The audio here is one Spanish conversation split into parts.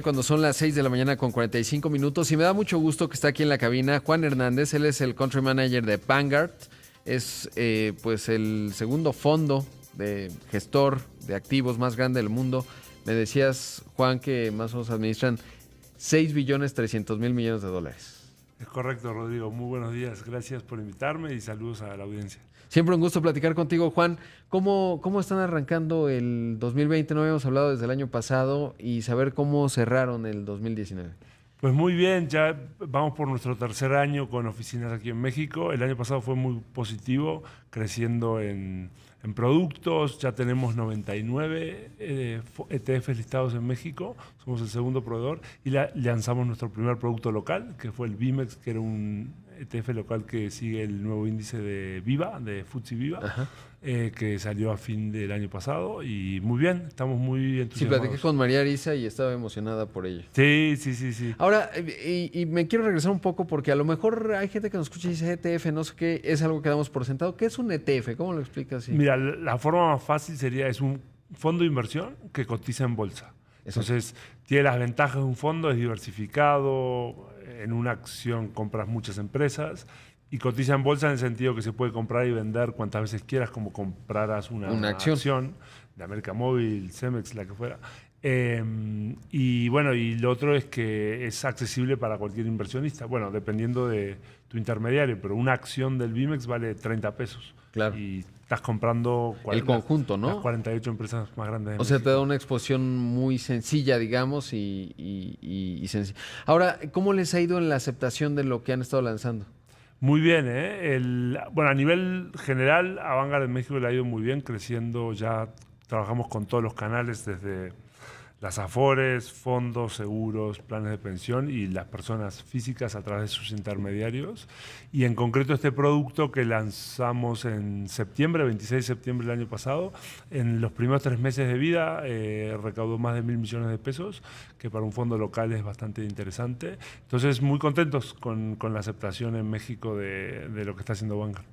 Cuando son las 6 de la mañana con 45 minutos y me da mucho gusto que está aquí en la cabina Juan Hernández. Él es el Country Manager de Vanguard. Es pues el segundo fondo de gestor de activos más grande del mundo. Me decías, Juan, que más o menos administran 6.300.000 millones de dólares. Es correcto, Rodrigo. Muy buenos días. Gracias por invitarme y saludos a la audiencia. Siempre un gusto platicar contigo, Juan. ¿Cómo están arrancando el 2020? No habíamos hablado desde el año pasado y saber cómo cerraron el 2019. Pues muy bien, ya vamos por nuestro tercer año con oficinas aquí en México. El año pasado fue muy positivo, creciendo en productos. Ya tenemos 99 ETFs listados en México. Somos el segundo proveedor y lanzamos nuestro primer producto local, que fue el Vimex, que era un ETF local que sigue el nuevo índice de Viva, de FTSE Viva, que salió a fin del año pasado. Y muy bien, estamos muy entusiasmados. Sí, platiqué con María Arisa y estaba emocionada por ello. Sí. Ahora, y me quiero regresar un poco porque a lo mejor hay gente que nos escucha y dice ETF, no sé qué, es algo que damos por sentado. ¿Qué es un ETF? ¿Cómo lo explicas así? Mira, la forma más fácil sería, es un fondo de inversión que cotiza en bolsa. Entonces, tiene las ventajas de un fondo, es diversificado, en una acción compras muchas empresas y cotiza en bolsa en el sentido que se puede comprar y vender cuantas veces quieras, como compraras una acción de América Móvil, Cemex, la que fuera. Y bueno, y lo otro es que es accesible para cualquier inversionista. Bueno, dependiendo de tu intermediario, pero una acción del Vimex vale 30 pesos. Claro. Y estás comprando el conjunto, ¿no? Las 48 empresas más grandes de O sea, México. te da una exposición muy sencilla, digamos, y sencilla. Ahora, ¿cómo les ha ido en la aceptación de lo que han estado lanzando? Muy bien, ¿eh? Bueno, a nivel general, a Vanguard en México le ha ido muy bien, creciendo. Ya trabajamos con todos los canales, desde las Afores, fondos, seguros, planes de pensión y las personas físicas a través de sus intermediarios. Y en concreto este producto que lanzamos en septiembre, 26 de septiembre del año pasado, en los primeros 3 meses de vida recaudó más de 1.000 millones de pesos, que para un fondo local es bastante interesante. Entonces, muy contentos con la aceptación en México de lo que está haciendo Vanguard.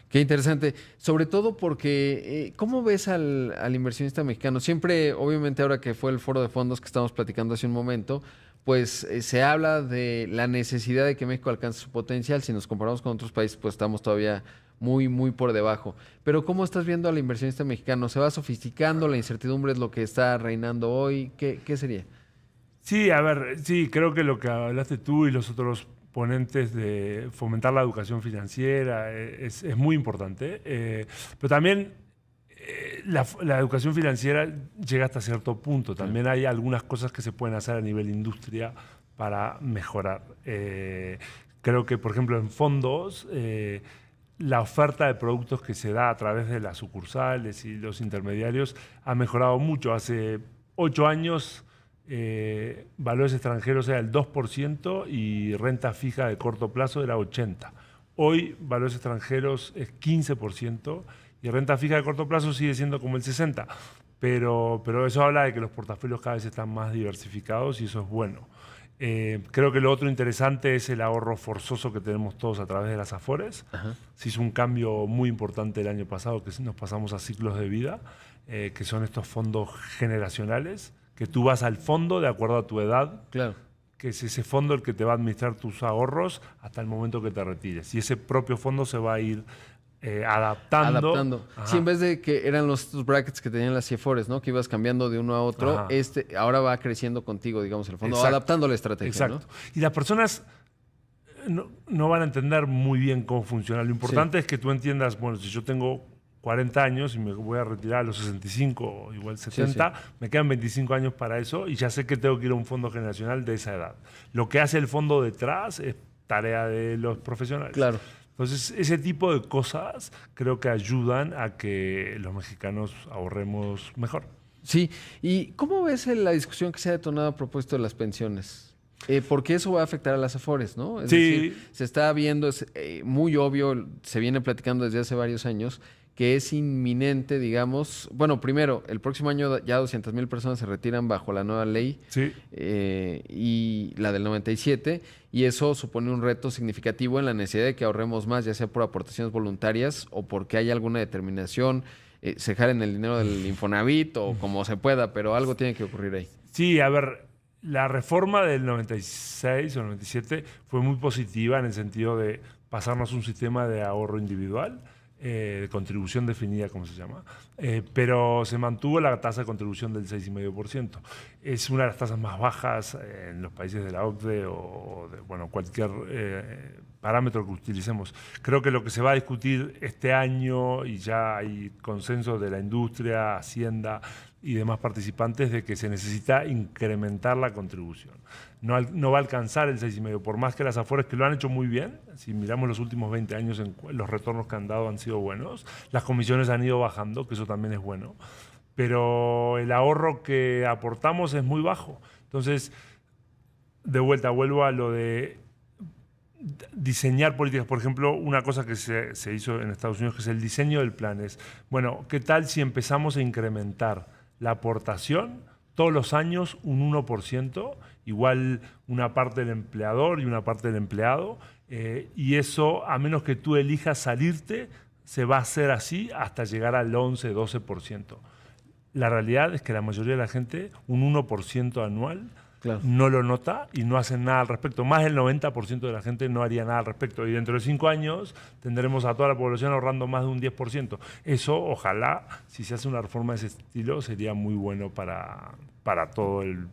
Qué interesante, sobre todo porque, ¿cómo ves al inversionista mexicano? Siempre, obviamente ahora que fue el foro de fondos que estamos platicando hace un momento, pues se habla de la necesidad de que México alcance su potencial. Si nos comparamos con otros países, pues estamos todavía muy por debajo. Pero ¿cómo estás viendo al inversionista mexicano? ¿Se va sofisticando? ¿La incertidumbre es lo que está reinando hoy? ¿Qué sería? Sí, a ver, sí, creo que lo que hablaste tú y los otros ponentes de fomentar la educación financiera es muy importante, pero también la educación financiera llega hasta cierto punto. También hay algunas cosas que se pueden hacer a nivel industria para mejorar. Creo que, por ejemplo, en fondos, la oferta de productos que se da a través de las sucursales y los intermediarios ha mejorado mucho. Hace 8 años valores extranjeros era el 2% y renta fija de corto plazo era 80%. Hoy valores extranjeros es 15% y renta fija de corto plazo sigue siendo como el 60%. Pero eso habla de que los portafolios cada vez están más diversificados y eso es bueno. Creo que lo otro interesante es el ahorro forzoso que tenemos todos a través de las Afores. Se hizo un cambio muy importante el año pasado, que nos pasamos a ciclos de vida, que son estos fondos generacionales, que tú vas al fondo de acuerdo a tu edad, Claro, que es ese fondo el que te va a administrar tus ahorros hasta el momento que te retires. Y ese propio fondo se va a ir adaptando. Sí, en vez de que eran estos brackets que tenían las CIFORES, ¿no? Que ibas cambiando de uno a otro, ahora va creciendo contigo, digamos, el fondo, adaptando la estrategia. Exacto. ¿no? Y las personas no van a entender muy bien cómo funciona. Lo importante es que tú entiendas, bueno, si yo tengo 40 años y me voy a retirar a los 65 o igual 70, me quedan 25 años para eso y ya sé que tengo que ir a un fondo generacional de esa edad. Lo que hace el fondo detrás es tarea de los profesionales. Claro. Entonces, ese tipo de cosas creo que ayudan a que los mexicanos ahorremos mejor. Sí, ¿y cómo ves la discusión que se ha detonado a propósito de las pensiones? Porque eso va a afectar a las Afores, ¿no? Es decir, se está viendo, es muy obvio, se viene platicando desde hace varios años, que es inminente, digamos. Bueno, primero, el próximo año ya 200,000 personas se retiran bajo la nueva ley y la del 97, y eso supone un reto significativo en la necesidad de que ahorremos más, ya sea por aportaciones voluntarias o porque hay alguna determinación, se jalen el dinero del Infonavit o como se pueda, pero algo tiene que ocurrir ahí. Sí, a ver, la reforma del 96 o 97 fue muy positiva en el sentido de pasarnos a un sistema de ahorro individual, de contribución definida, como se llama, pero se mantuvo la tasa de contribución del 6,5%. Es una de las tasas más bajas en los países de la OCDE o de, bueno, cualquier parámetro que utilicemos. Creo que lo que se va a discutir este año, y ya hay consenso de la industria, Hacienda y demás participantes, de que se necesita incrementar la contribución. No va a alcanzar el 6,5%, por más que las Afores, que lo han hecho muy bien, si miramos los últimos 20 años, los retornos que han dado han sido buenos, las comisiones han ido bajando, que eso también es bueno, pero el ahorro que aportamos es muy bajo. Entonces, de vuelta, vuelvo a lo de diseñar políticas. Por ejemplo, una cosa que se hizo en Estados Unidos, que es el diseño del plan, es, bueno, ¿qué tal si empezamos a incrementar la aportación todos los años un 1%, igual una parte del empleador y una parte del empleado, y eso, a menos que tú elijas salirte, se va a hacer así hasta llegar al 11-12%. La realidad es que la mayoría de la gente, un 1% anual, claro, no lo nota y no hacen nada al respecto. Más del 90% de la gente no haría nada al respecto. Y dentro de 5 años tendremos a toda la población ahorrando más de un 10%. Eso, ojalá, si se hace una reforma de ese estilo, sería muy bueno para todo el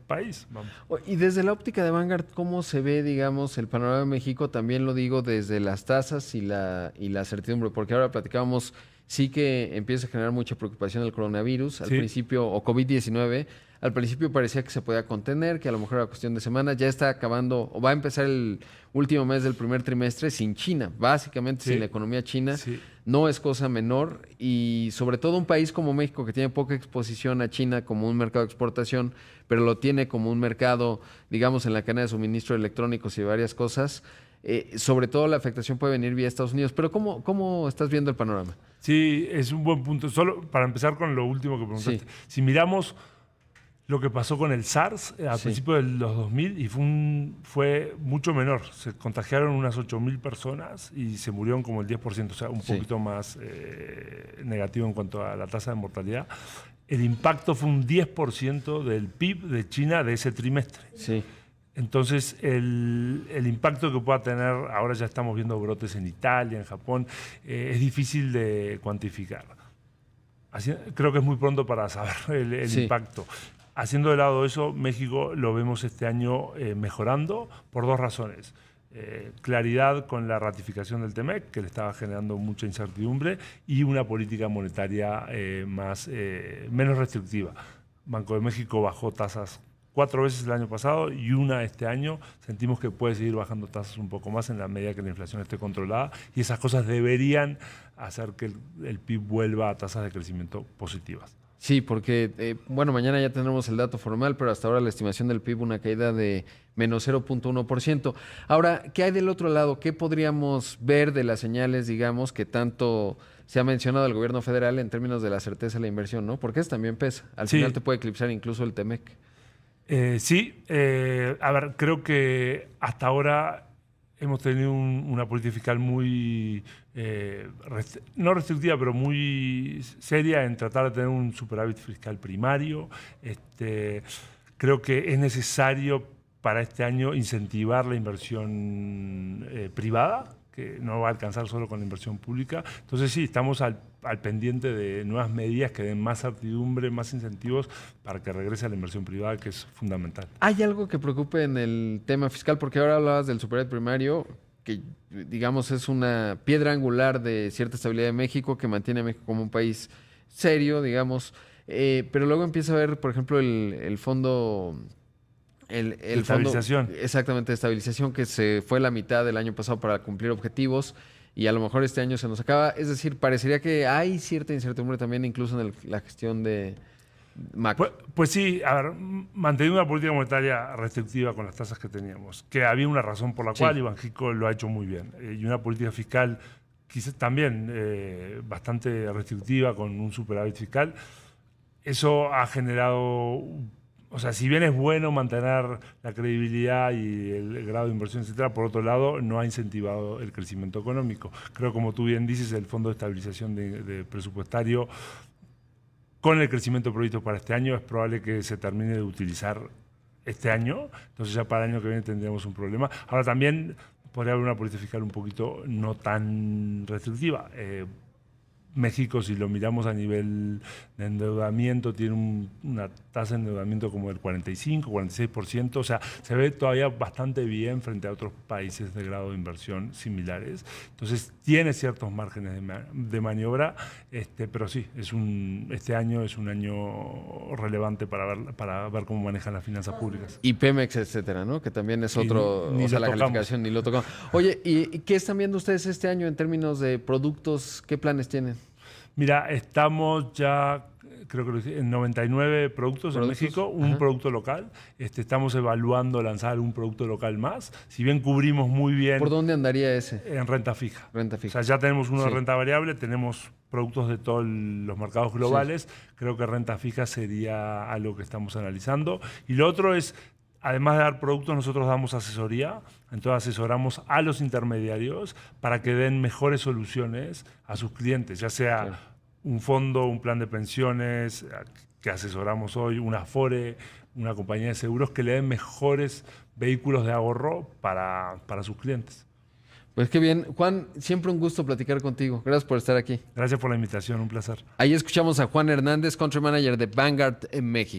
país. Vamos. Y desde la óptica de Vanguard, ¿cómo se ve, digamos, el panorama de México? También lo digo desde las tasas y la certidumbre, porque ahora platicábamos, sí que empieza a generar mucha preocupación el coronavirus, al principio, o COVID-19. Al principio parecía que se podía contener, que a lo mejor era cuestión de semanas. Ya está acabando, o va a empezar el último mes del primer trimestre sin China, básicamente sin la economía china. Sí. No es cosa menor, y sobre todo un país como México, que tiene poca exposición a China como un mercado de exportación, pero lo tiene como un mercado, digamos, en la cadena de suministro de electrónicos y varias cosas. Sobre todo la afectación puede venir vía Estados Unidos. Pero ¿cómo estás viendo el panorama? Sí, es un buen punto. Solo para empezar con lo último que preguntaste. Sí. Si miramos lo que pasó con el SARS a principios de los 2000, y fue mucho menor. Se contagiaron unas 8.000 personas y se murieron como el 10%, o sea, un poquito más negativo en cuanto a la tasa de mortalidad. El impacto fue un 10% del PIB de China de ese trimestre. Sí. Entonces, el impacto que pueda tener, ahora ya estamos viendo brotes en Italia, en Japón, es difícil de cuantificar. Creo que es muy pronto para saber el impacto. Haciendo de lado eso, México lo vemos este año mejorando por 2 razones. Claridad con la ratificación del TEMEC, que le estaba generando mucha incertidumbre, y una política monetaria menos restrictiva. Banco de México bajó tasas 4 veces el año pasado y una este año. Sentimos que puede seguir bajando tasas un poco más en la medida que la inflación esté controlada, y esas cosas deberían hacer que el PIB vuelva a tasas de crecimiento positivas. Sí, porque, bueno, mañana ya tendremos el dato formal, pero hasta ahora la estimación del PIB, una caída de menos 0.1%. Ahora, ¿qué hay del otro lado? ¿Qué podríamos ver de las señales, digamos, que tanto se ha mencionado el gobierno federal en términos de la certeza de la inversión, ¿no? Porque eso también pesa. Al final te puede eclipsar incluso el TEMEC. A ver, creo que hasta ahora hemos tenido una política fiscal muy, no restrictiva, pero muy seria en tratar de tener un superávit fiscal primario. Creo que es necesario para este año incentivar la inversión privada, que no va a alcanzar solo con la inversión pública. Entonces sí, estamos al pendiente de nuevas medidas que den más certidumbre, más incentivos para que regrese a la inversión privada, que es fundamental. ¿Hay algo que preocupe en el tema fiscal? Porque ahora hablabas del superávit primario, que digamos es una piedra angular de cierta estabilidad de México, que mantiene a México como un país serio, digamos. Pero luego empieza a ver, por ejemplo, el fondo... El estabilización. Fondo, exactamente, de estabilización, que se fue la mitad del año pasado para cumplir objetivos, y a lo mejor este año se nos acaba. Es decir, parecería que hay cierta incertidumbre también incluso en la gestión de macro. Pues sí, a ver, manteniendo una política monetaria restrictiva con las tasas que teníamos, que había una razón por la cual, y Banxico lo ha hecho muy bien, y una política fiscal quizás también bastante restrictiva con un superávit fiscal. Eso ha generado... O sea, si bien es bueno mantener la credibilidad y el grado de inversión, etcétera, por otro lado, no ha incentivado el crecimiento económico. Creo, como tú bien dices, el Fondo de Estabilización de Presupuestario, con el crecimiento previsto para este año, es probable que se termine de utilizar este año, entonces ya para el año que viene tendríamos un problema. Ahora también podría haber una política fiscal un poquito no tan restrictiva. México, si lo miramos a nivel de endeudamiento, tiene una tasa de endeudamiento como del 45, 46%, o sea, se ve todavía bastante bien frente a otros países de grado de inversión similares. Entonces, tiene ciertos márgenes de maniobra, pero sí, este año es un año relevante para ver cómo manejan las finanzas públicas. Y Pemex, etcétera, ¿no? Que también es otro, o sea, la calificación ni lo tocamos. Oye, ¿y qué están viendo ustedes este año en términos de productos? ¿Qué planes tienen? Mira, estamos ya, creo que en 99 productos en México, un producto local. Estamos evaluando lanzar un producto local más. Si bien cubrimos muy bien... ¿Por dónde andaría ese? En renta fija. Renta fija. O sea, ya tenemos uno de renta variable, tenemos productos de todos los mercados globales. Sí. Creo que renta fija sería algo que estamos analizando. Y lo otro es... Además de dar productos, nosotros damos asesoría, entonces asesoramos a los intermediarios para que den mejores soluciones a sus clientes, ya sea un fondo, un plan de pensiones que asesoramos hoy, una Afore, una compañía de seguros que le den mejores vehículos de ahorro para sus clientes. Pues qué bien. Juan, siempre un gusto platicar contigo. Gracias por estar aquí. Gracias por la invitación, un placer. Ahí escuchamos a Juan Hernández, Country Manager de Vanguard en México.